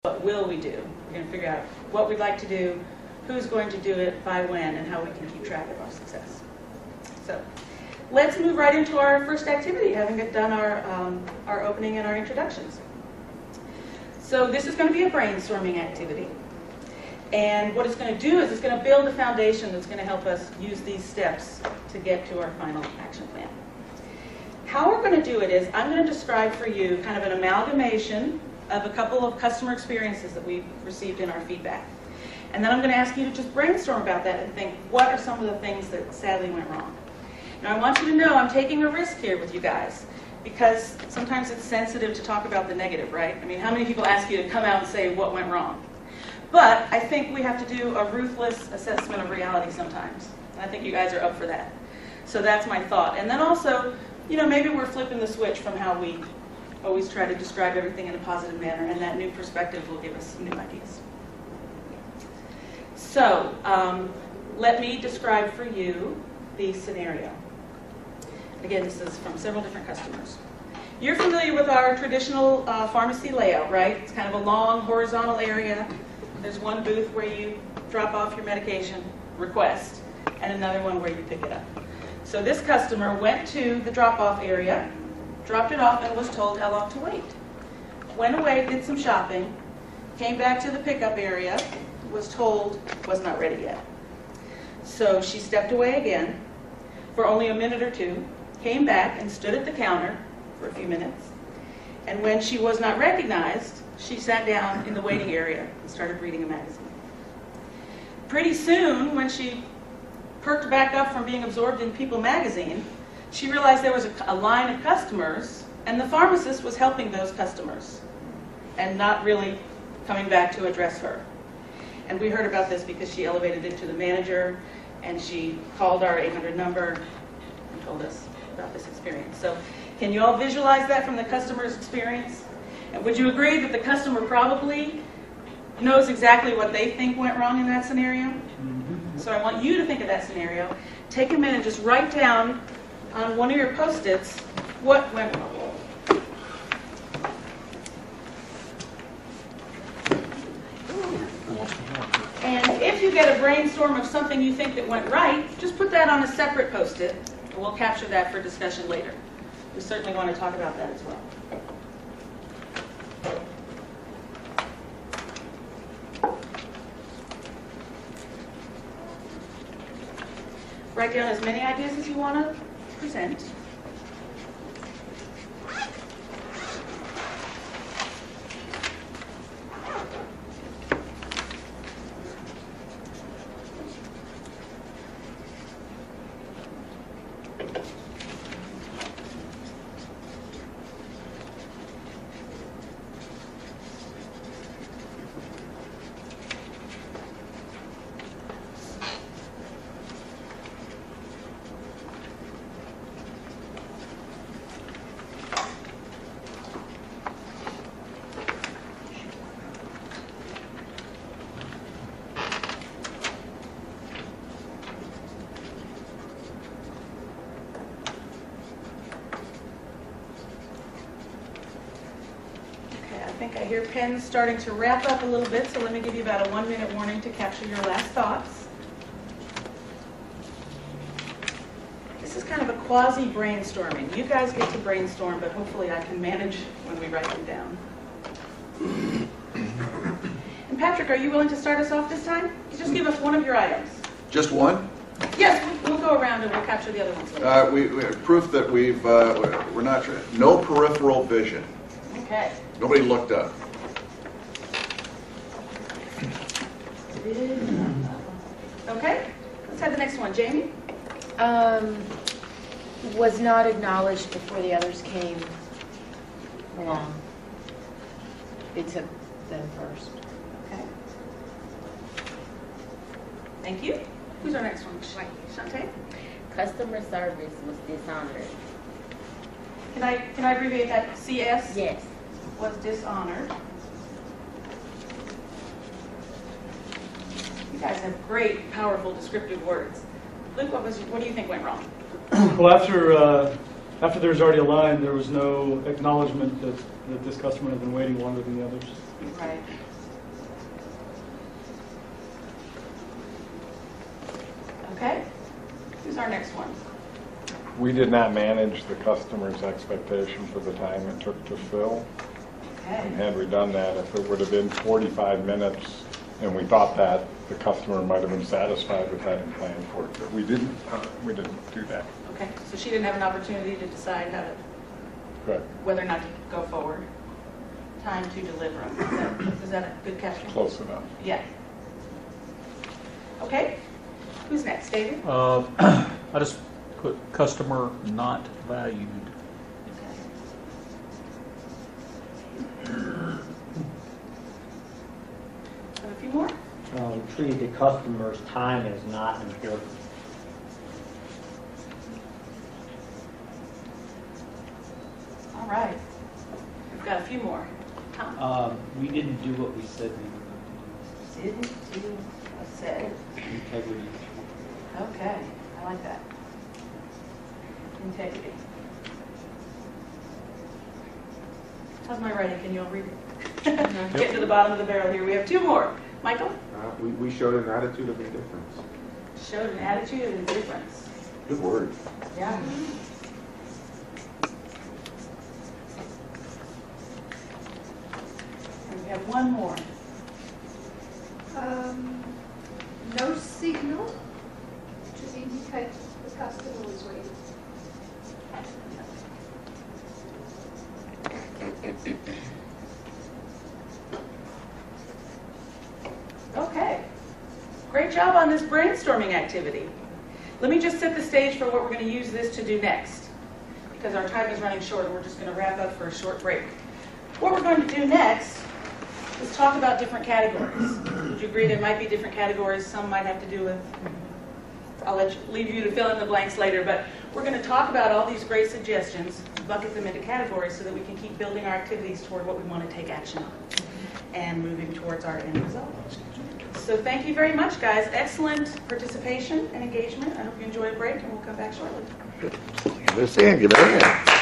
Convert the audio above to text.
what will we do. We're going to figure out what we'd like to do, who's going to do it, by when, and how we can keep track of our success. So let's move right into our first activity, having done our opening and our introductions. So this is going to be a brainstorming activity. And what it's going to do is it's going to build a foundation that's going to help us use these steps to get to our final action plan. How we're going to do it is I'm going to describe for you kind of an amalgamation of a couple of customer experiences that we've received in our feedback. And then I'm going to ask you to just brainstorm about that and think, what are some of the things that sadly went wrong? Now I want you to know I'm taking a risk here with you guys, because sometimes it's sensitive to talk about the negative, right? I mean, how many people ask you to come out and say what went wrong? But I think we have to do a ruthless assessment of reality sometimes. And I think you guys are up for that. So that's my thought. And then also, you know, maybe we're flipping the switch from how we always try to describe everything in a positive manner, and that new perspective will give us some new ideas. So let me describe for you the scenario. Again, this is from several different customers. You're familiar with our traditional pharmacy layout, right? It's kind of a long horizontal area. There's one booth where you drop off your medication request, and another one where you pick it up. So this customer went to the drop-off area, dropped it off, and was told how long to wait. Went away, did some shopping, came back to the pickup area, was told was not ready yet. So she stepped away again for only a minute or two, came back and stood at the counter for a few minutes, and when she was not recognized, she sat down in the waiting area and started reading a magazine. Pretty soon, when she perked back up from being absorbed in People magazine, she realized there was a line of customers, and the pharmacist was helping those customers and not really coming back to address her. And we heard about this because she elevated it to the manager, and she called our 800 number and told us about this experience. So can you all visualize that from the customer's experience? And would you agree that the customer probably knows exactly what they think went wrong in that scenario? Mm-hmm. So I want you to think of that scenario. Take a minute and just write down on one of your Post-its what went wrong. And if you get a brainstorm of something you think that went right, just put that on a separate Post-it, and we'll capture that for discussion later. We certainly want to talk about that as well. Write down as many ideas as you want to present. I think I hear pens starting to wrap up a little bit, so let me give you about a 1-minute warning to capture your last thoughts. This is kind of a quasi-brainstorming. You guys get to brainstorm, but hopefully I can manage when we write them down. And Patrick, are you willing to start us off this time? Just give us one of your items. Just one? Yes, we'll go around and we'll capture the other ones later. We have proof that we're not, no peripheral vision. Okay. Nobody looked up. Okay, let's have the next one. Jamie? Was not acknowledged before the others came along. It took them first. Okay. Thank you. Who's our next one? Shantae? Customer service was dishonored. Can I abbreviate that? CS? Yes. Was dishonored. You guys have great, powerful, descriptive words. Luke, what do you think went wrong? Well, after there was already a line, there was no acknowledgement that this customer had been waiting longer than the others. Right. We did not manage the customer's expectation for the time it took to fill. And Okay. had we done that, if it would have been 45 minutes, and we thought that, the customer might have been satisfied with that and planned for it, but we didn't do that. Okay, so she didn't have an opportunity to decide how to, But whether or not to go forward. Time to deliver them. Is that a good catch? close enough. Yeah. Okay, who's next, David? I just put customer not valued. Have a few more? Treat the customer's time as not important. All right. We've got a few more. Tom? We didn't do what we said we were Didn't do what I said. going to do. Integrity. Okay, I like that. Integrity. How's my writing? Can you all read it? Get to the bottom of the barrel here. We have two more. Michael? We showed an attitude of indifference. Showed an attitude of indifference. Good word. Yeah. And we have one more. No signal to indicate the customer was ready. Okay. Great job on this brainstorming activity. Let me just set the stage for what we're going to use this to do next, because our time is running short and we're just going to wrap up for a short break. What we're going to do next is talk about different categories. Would you agree there might be different categories? Some might have to do with, leave you to fill in the blanks later, but we're going to talk about all these great suggestions, bucket them into categories so that we can keep building our activities toward what we want to take action on and moving towards our end result. So thank you very much, guys. Excellent participation and engagement. I hope you enjoy a break, and we'll come back shortly. Let's see, give it a hand.